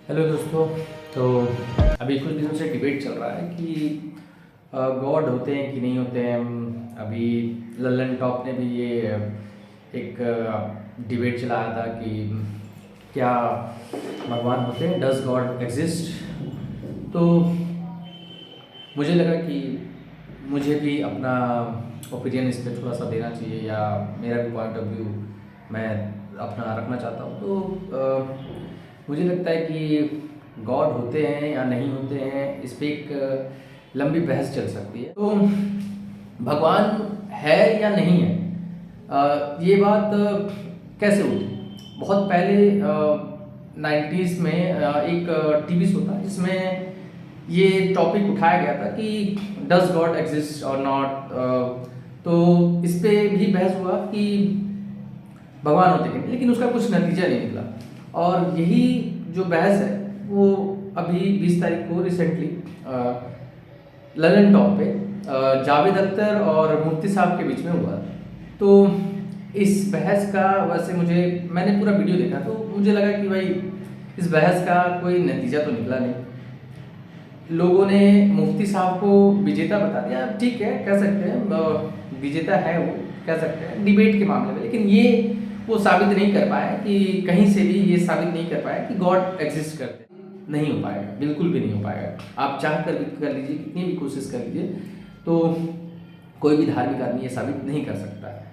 Hello दोस्तों। तो अभी कुछ दिनों से डिबेट चल रहा है कि गॉड होते हैं कि नहीं होते हैं। अभी लल्लन टॉप ने भी ये एक डिबेट चलाया था कि क्या भगवान होते हैं, डज गॉड एग्जिस्ट। तो मुझे लगा कि मुझे भी अपना ओपिनियन इस पर थोड़ा सा देना चाहिए, या मेरा भी पॉइंट ऑफ व्यू मैं अपना रखना चाहता हूँ। तो मुझे लगता है कि गॉड होते हैं या नहीं होते हैं, इस पर एक लंबी बहस चल सकती है। तो भगवान है या नहीं है, ये बात कैसे उठी। बहुत पहले 90s में एक टीवी शो था जिसमें ये टॉपिक उठाया गया था कि डज गॉड एग्जिस्ट और नॉट। तो इस पे भी बहस हुआ कि भगवान होते कि नहीं, लेकिन उसका कुछ नतीजा नहीं निकला। और यही जो बहस है वो अभी 20 तारीख को रिसेंटली ललन टॉप पे जावेद अख्तर और मुफ्ती साहब के बीच में हुआ। तो इस बहस का वैसे मैंने पूरा वीडियो देखा, तो मुझे लगा कि भाई इस बहस का कोई नतीजा तो निकला नहीं। लोगों ने मुफ्ती साहब को विजेता बता दिया, ठीक है कह सकते हैं, विजेता है वो, कह सकते हैं डिबेट के मामले में। लेकिन ये वो साबित नहीं कर पाए कि कहीं से भी ये साबित नहीं कर पाए कि गॉड एग्जिस्ट करते हैं। नहीं हो पाएगा, बिल्कुल भी नहीं हो पाएगा। आप चाह कर भी कर लीजिए, कितनी भी कोशिश कर लीजिए, तो कोई भी धार्मिक आदमी ये साबित नहीं कर सकता है।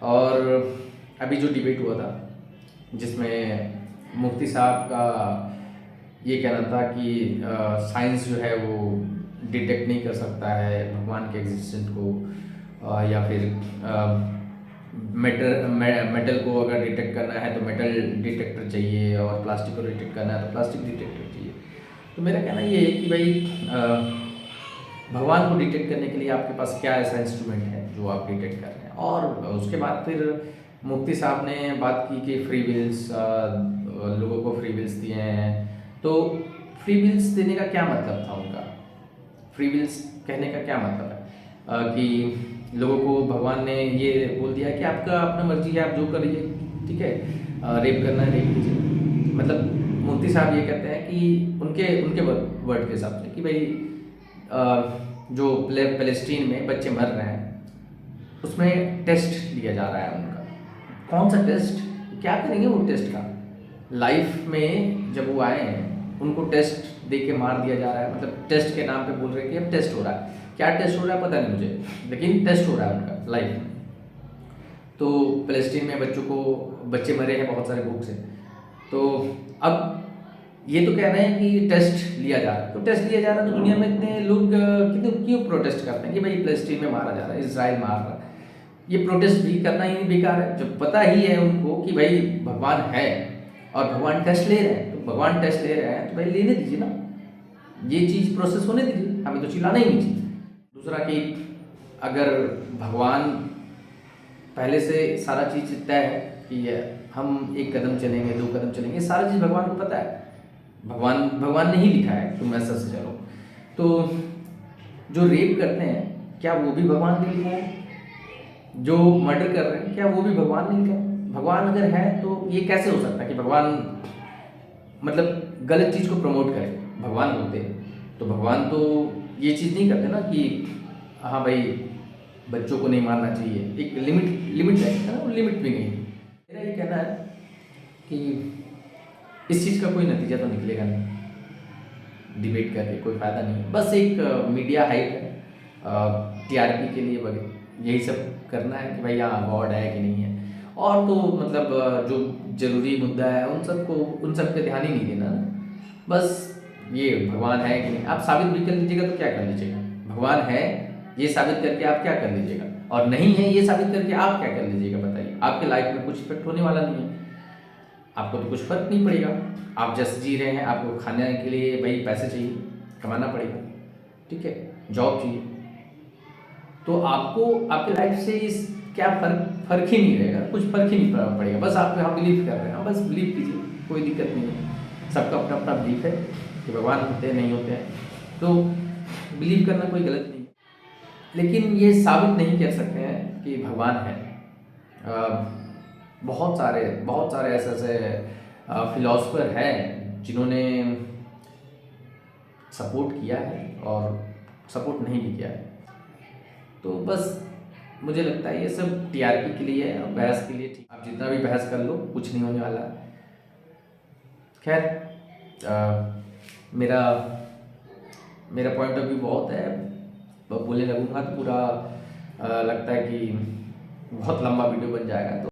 और अभी जो डिबेट हुआ था जिसमें मुफ्ती साहब का ये कहना था कि साइंस जो है वो डिटेक्ट नहीं कर सकता है भगवान के एग्जिस्टेंस को, या फिर मेटल को अगर डिटेक्ट करना है तो मेटल डिटेक्टर चाहिए, और प्लास्टिक को डिटेक्ट करना है तो प्लास्टिक डिटेक्टर चाहिए। तो मेरा कहना ये है कि भाई भगवान को डिटेक्ट करने के लिए आपके पास क्या ऐसा इंस्ट्रूमेंट है जो आप डिटेक्ट कर रहे हैं। और उसके बाद फिर मुफ्ती साहब ने बात की कि फ्री विल्स, लोगों को फ्री विल्स दिए हैं। तो फ्री विल्स देने का क्या मतलब था उनका, फ्री विल्स कहने का क्या मतलब है कि लोगों को भगवान ने ये बोल दिया कि आपका अपना मर्जी है, आप जो करिए, ठीक है, रेप करना है रेप कीजिए। मतलब मुफ्ती साहब ये कहते हैं कि उनके उनके वर्ड के हिसाब से कि भाई जो पैलेस्टीन में बच्चे मर रहे हैं उसमें टेस्ट लिया जा रहा है उनका। कौन सा टेस्ट, क्या करेंगे वो टेस्ट का। लाइफ में जब वो आए हैं उनको टेस्ट दे के मार दिया जा रहा है। मतलब टेस्ट के नाम पे बोल रहे हैं कि अब टेस्ट हो रहा है, क्या टेस्ट हो रहा है पता नहीं मुझे, लेकिन टेस्ट हो रहा है उनका लाइफ में। तो पैलेस्टीन में बच्चे मरे हैं बहुत सारे भूख से। तो अब ये तो कह रहे हैं कि टेस्ट लिया जा रहा है, तो टेस्ट लिया जा रहा है तो दुनिया में इतने लोग कितने क्यों प्रोटेस्ट करते हैं कि भाई पैलेस्टीन में मारा जा रहा है, इसराइल मार रहा है। ये प्रोटेस्ट भी करना ही बेकार है जब पता ही है उनको कि भाई भगवान है और भगवान टेस्ट ले रहे हैं। तो भगवान टेस्ट ले रहे हैं तो भाई लेने दीजिए ना, ये चीज़ प्रोसेस होने दीजिए, हमें तो चिल्लाना ही नहीं चाहिए। दूसरा कि अगर भगवान पहले से सारा चीज़ तय है कि हम एक कदम चलेंगे, दो कदम चलेंगे, सारा चीज़ भगवान को पता है। भगवान ने ही लिखा है तुम ऐसा से चलो। तो जो रेप करते हैं क्या वो भी भगवान ने लिखा है, जो मर्डर कर रहे हैं क्या वो भी भगवान ने लिखा है। भगवान अगर है तो ये कैसे हो सकता है कि भगवान मतलब गलत चीज़ को प्रमोट करे। भगवान होते तो भगवान तो ये चीज़ नहीं करते ना कि हाँ भाई बच्चों को नहीं मारना चाहिए, एक लिमिट है ना, लिमिट भी नहीं। मेरा ये कहना है कि इस चीज़ का कोई नतीजा तो निकलेगा नहीं, डिबेट करके कोई फ़ायदा नहीं है। बस एक मीडिया हाइप है, टीआरपी के लिए वगैरह यही सब करना है कि भाई हाँ गॉड है कि नहीं है। और तो मतलब जो जरूरी मुद्दा है उन सब पे ध्यान ही नहीं देना ना। बस ये भगवान है कि नहीं आप साबित भी कर लीजिएगा तो क्या कर लीजिएगा, भगवान है ये साबित करके आप क्या कर लीजिएगा, और नहीं है ये साबित करके आप क्या कर लीजिएगा। बताइए, आपके लाइफ में कुछ इफेक्ट होने वाला नहीं है, आपको तो कुछ फर्क नहीं पड़ेगा। आप जैसे जी रहे हैं, आपको खाने के लिए भाई पैसे चाहिए, कमाना पड़ेगा, ठीक है, जॉब चाहिए। तो आपको आपके लाइफ से इस क्या फर्क ही नहीं रहेगा, कुछ फर्क ही नहीं पड़ेगा। बस आप यहाँ बिलीव कर रहे हैं, बस बिलीव कीजिए, कोई दिक्कत नहीं है। सबका अपना अपना बिलीफ है कि भगवान होते हैं नहीं होते हैं, तो बिलीव करना कोई गलत नहीं है। लेकिन ये साबित नहीं कर सकते हैं कि भगवान है। बहुत सारे ऐसे ऐसे फिलोसफर हैं जिन्होंने सपोर्ट किया है और सपोर्ट नहीं भी किया है। तो बस मुझे लगता है ये सब टीआरपी के लिए है और बहस के लिए। ठीक, आप जितना भी बहस कर लो कुछ नहीं होने वाला। खैर मेरा मेरा पॉइंट ऑफ व्यू बहुत है, बोलने लगूंगा तो पूरा लगता है कि बहुत लंबा वीडियो बन जाएगा। तो